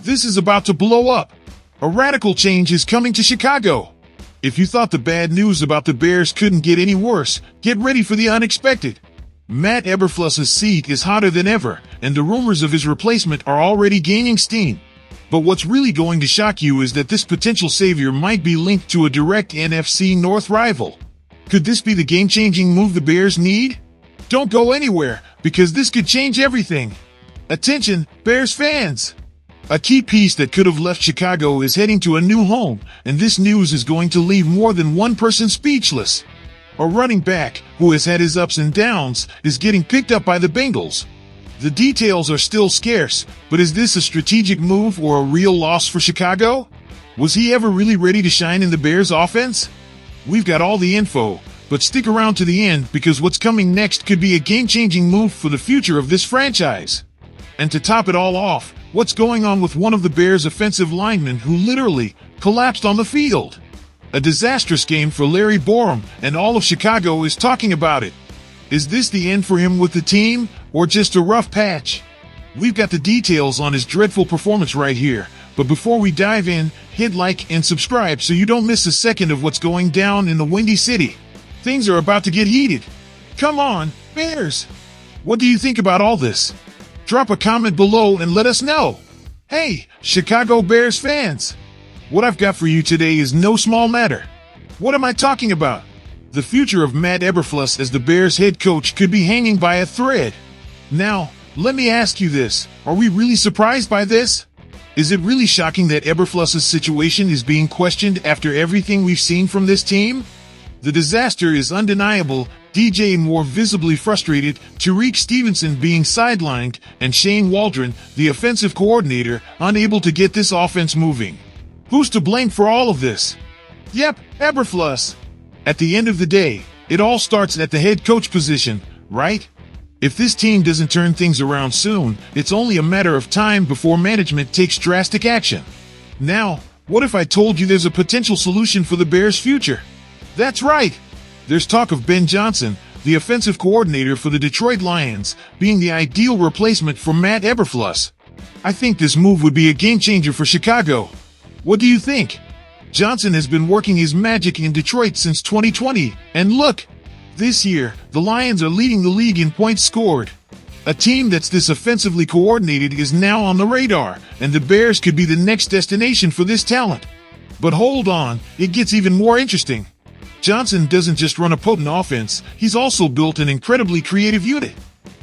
This is about to blow up. A radical change is coming to Chicago. If you thought the bad news about the Bears couldn't get any worse, get ready for the unexpected. Matt Eberflus's seat is hotter than ever, and the rumors of his replacement are already gaining steam. But what's really going to shock you is that this potential savior might be linked to a direct NFC North rival. Could this be the game-changing move the Bears need? Don't go anywhere, because this could change everything. Attention, Bears fans! A key piece that could have left Chicago is heading to a new home, and this news is going to leave more than one person speechless. A running back, who has had his ups and downs, is getting picked up by the Bengals. The details are still scarce, but is this a strategic move or a real loss for Chicago? Was he ever really ready to shine in the Bears' offense? We've got all the info, but stick around to the end because what's coming next could be a game-changing move for the future of this franchise. And to top it all off, what's going on with one of the Bears' offensive linemen who literally collapsed on the field? A disastrous game for Larryborm, and all of Chicago is talking about it. Is this the end for him with the team, or just a rough patch? We've got the details on his dreadful performance right here, but before we dive in, hit like and subscribe so you don't miss a second of what's going down in the Windy City. Things are about to get heated. Come on, Bears! What do you think about all this? Drop a comment below and let us know. Hey, Chicago Bears fans! What I've got for you today is no small matter. What am I talking about? The future of Matt Eberflus as the Bears head coach could be hanging by a thread. Now, let me ask you this. Are we really surprised by this? Is it really shocking that Eberflus's situation is being questioned after everything we've seen from this team? The disaster is undeniable, DJ Moore visibly frustrated, Tariq Stevenson being sidelined, and Shane Waldron, the offensive coordinator, unable to get this offense moving. Who's to blame for all of this? Yep, Eberflus. At the end of the day, it all starts at the head coach position, right? If this team doesn't turn things around soon, it's only a matter of time before management takes drastic action. Now, what if I told you there's a potential solution for the Bears' future? That's right! There's talk of Ben Johnson, the offensive coordinator for the Detroit Lions, being the ideal replacement for Matt Eberflus. I think this move would be a game-changer for Chicago. What do you think? Johnson has been working his magic in Detroit since 2020, and look! This year, the Lions are leading the league in points scored. A team that's this offensively coordinated is now on the radar, and the Bears could be the next destination for this talent. But hold on, it gets even more interesting. Johnson doesn't just run a potent offense, he's also built an incredibly creative unit.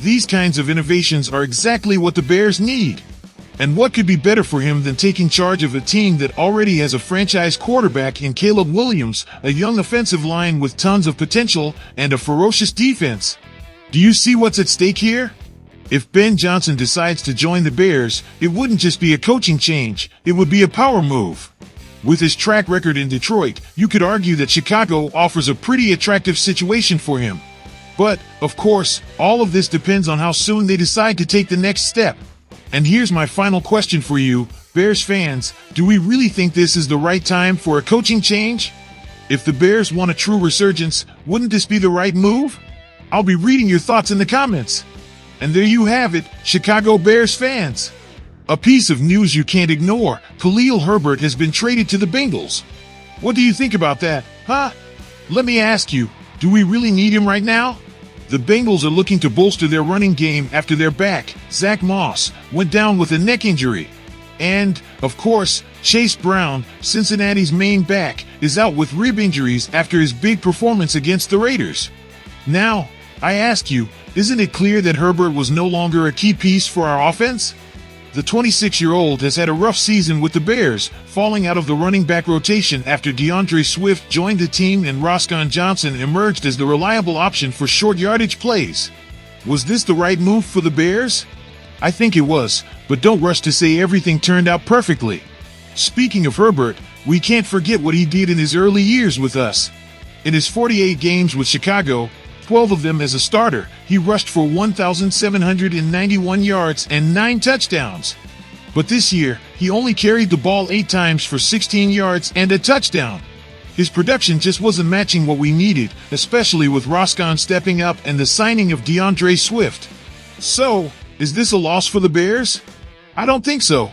These kinds of innovations are exactly what the Bears need. And what could be better for him than taking charge of a team that already has a franchise quarterback in Caleb Williams, a young offensive line with tons of potential, and a ferocious defense? Do you see what's at stake here? If Ben Johnson decides to join the Bears, it wouldn't just be a coaching change, it would be a power move. With his track record in Detroit, you could argue that Chicago offers a pretty attractive situation for him. But, of course, all of this depends on how soon they decide to take the next step. And here's my final question for you, Bears fans, do we really think this is the right time for a coaching change? If the Bears want a true resurgence, wouldn't this be the right move? I'll be reading your thoughts in the comments. And there you have it, Chicago Bears fans. A piece of news you can't ignore, Khalil Herbert has been traded to the Bengals. What do you think about that, huh? Let me ask you, do we really need him right now? The Bengals are looking to bolster their running game after their back, Zach Moss, went down with a neck injury. And, of course, Chase Brown, Cincinnati's main back, is out with rib injuries after his big performance against the Raiders. Now, I ask you, isn't it clear that Herbert was no longer a key piece for our offense? The 26-year-old has had a rough season with the Bears, falling out of the running back rotation after DeAndre Swift joined the team and Roscoe Johnson emerged as the reliable option for short yardage plays. Was this the right move for the Bears? I think it was, but don't rush to say everything turned out perfectly. Speaking of Herbert, we can't forget what he did in his early years with us. In his 48 games with Chicago, 12 of them as a starter, he rushed for 1,791 yards and 9 touchdowns. But this year, he only carried the ball 8 times for 16 yards and a touchdown. His production just wasn't matching what we needed, especially with Roscoe stepping up and the signing of DeAndre Swift. So, is this a loss for the Bears? I don't think so.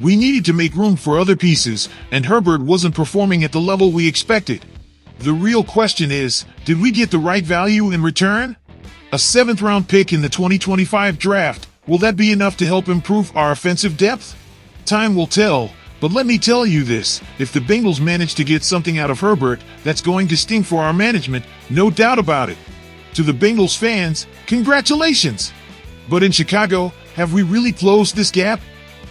We needed to make room for other pieces, and Herbert wasn't performing at the level we expected. The real question is, did we get the right value in return? A 7th-round pick in the 2025 draft, will that be enough to help improve our offensive depth? Time will tell, but let me tell you this, if the Bengals manage to get something out of Herbert, that's going to sting for our management, no doubt about it. To the Bengals fans, congratulations! But in Chicago, have we really closed this gap?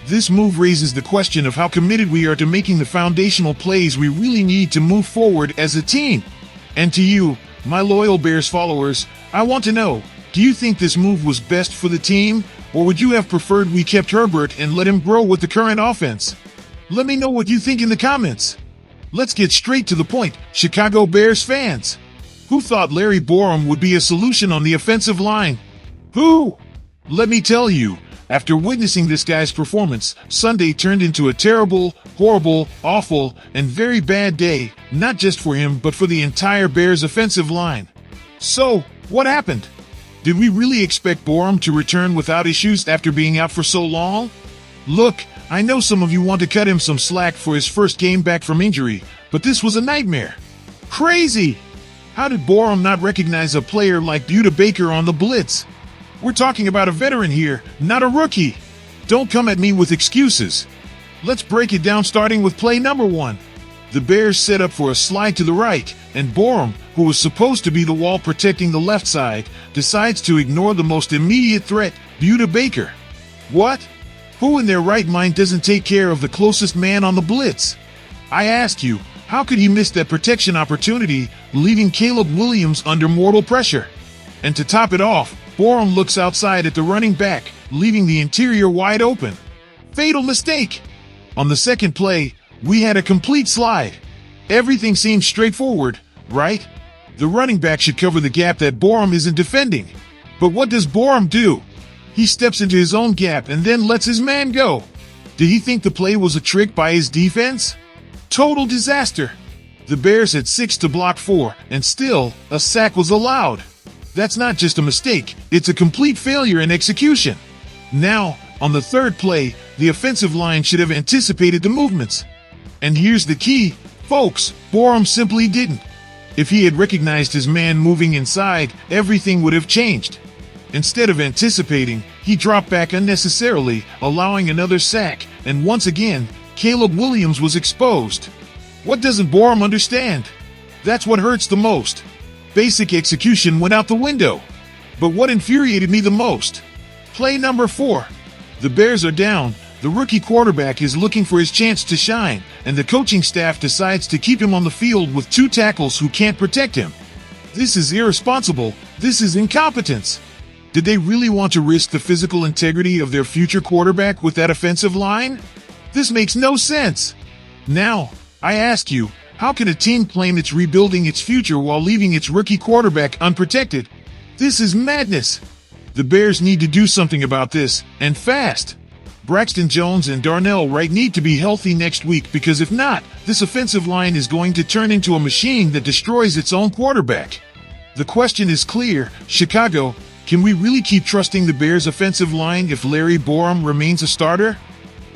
This move raises the question of how committed we are to making the foundational plays we really need to move forward as a team. And to you, my loyal Bears followers, I want to know, do you think this move was best for the team, or would you have preferred we kept Herbert and let him grow with the current offense? Let me know what you think in the comments. Let's get straight to the point, Chicago Bears fans. Who thought Larryborm would be a solution on the offensive line? Who? Let me tell you, after witnessing this guy's performance, Sunday turned into a terrible, horrible, awful, and very bad day, not just for him but for the entire Bears offensive line. So, what happened? Did we really expect Borum to return without issues after being out for so long? Look, I know some of you want to cut him some slack for his first game back from injury, but this was a nightmare. Crazy! How did Borum not recognize a player like Buda Baker on the blitz? We're talking about a veteran here, not a rookie. Don't come at me with excuses. Let's break it down starting with play number 1. The Bears set up for a slide to the right, and Borum, who was supposed to be the wall protecting the left side, decides to ignore the most immediate threat, Buda Baker. What? Who in their right mind doesn't take care of the closest man on the blitz? I ask you, how could he miss that protection opportunity, leaving Caleb Williams under mortal pressure? And to top it off, Borum looks outside at the running back, leaving the interior wide open. Fatal mistake! On the second play, we had a complete slide. Everything seems straightforward, right? The running back should cover the gap that Borum isn't defending. But what does Borum do? He steps into his own gap and then lets his man go. Did he think the play was a trick by his defense? Total disaster. The Bears had 6 to block 4, and still, a sack was allowed. That's not just a mistake, it's a complete failure in execution. Now, on the third play, the offensive line should have anticipated the movements. And here's the key, folks, Borum simply didn't. If he had recognized his man moving inside, everything would have changed. Instead of anticipating, he dropped back unnecessarily, allowing another sack, and once again, Caleb Williams was exposed. What doesn't Borum understand? That's what hurts the most. Basic execution went out the window. But what infuriated me the most? Play number 4. The Bears are down, the rookie quarterback is looking for his chance to shine, and the coaching staff decides to keep him on the field with 2 tackles who can't protect him. This is irresponsible, this is incompetence. Did they really want to risk the physical integrity of their future quarterback with that offensive line? This makes no sense. Now, I ask you, how can a team claim it's rebuilding its future while leaving its rookie quarterback unprotected? This is madness. The Bears need to do something about this, and fast. Braxton Jones and Darnell Wright need to be healthy next week because if not, this offensive line is going to turn into a machine that destroys its own quarterback. The question is clear, Chicago, can we really keep trusting the Bears' offensive line if Larryborm remains a starter?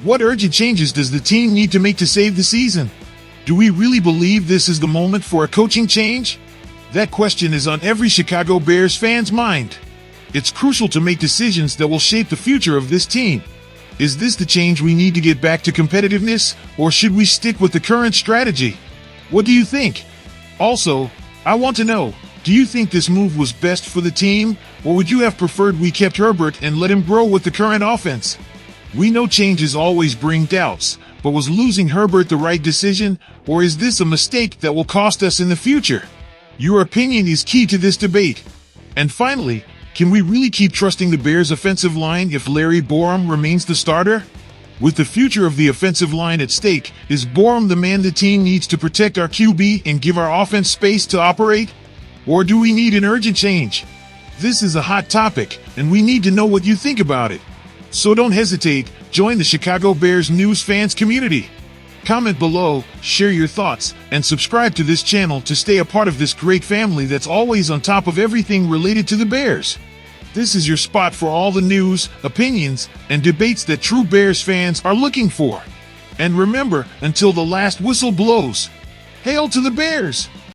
What urgent changes does the team need to make to save the season? Do we really believe this is the moment for a coaching change? That question is on every Chicago Bears fan's mind. It's crucial to make decisions that will shape the future of this team. Is this the change we need to get back to competitiveness, or should we stick with the current strategy? What do you think? Also, I want to know, do you think this move was best for the team, or would you have preferred we kept Herbert and let him grow with the current offense? We know changes always bring doubts, but was losing Herbert the right decision, or is this a mistake that will cost us in the future? Your opinion is key to this debate. And finally, can we really keep trusting the Bears' offensive line if Larryborm remains the starter? With the future of the offensive line at stake, is Borum the man the team needs to protect our QB and give our offense space to operate? Or do we need an urgent change? This is a hot topic, and we need to know what you think about it. So don't hesitate, join the Chicago Bears News fans community. Comment below, share your thoughts, and subscribe to this channel to stay a part of this great family that's always on top of everything related to the Bears. This is your spot for all the news, opinions, and debates that true Bears fans are looking for. And remember, until the last whistle blows, hail to the Bears!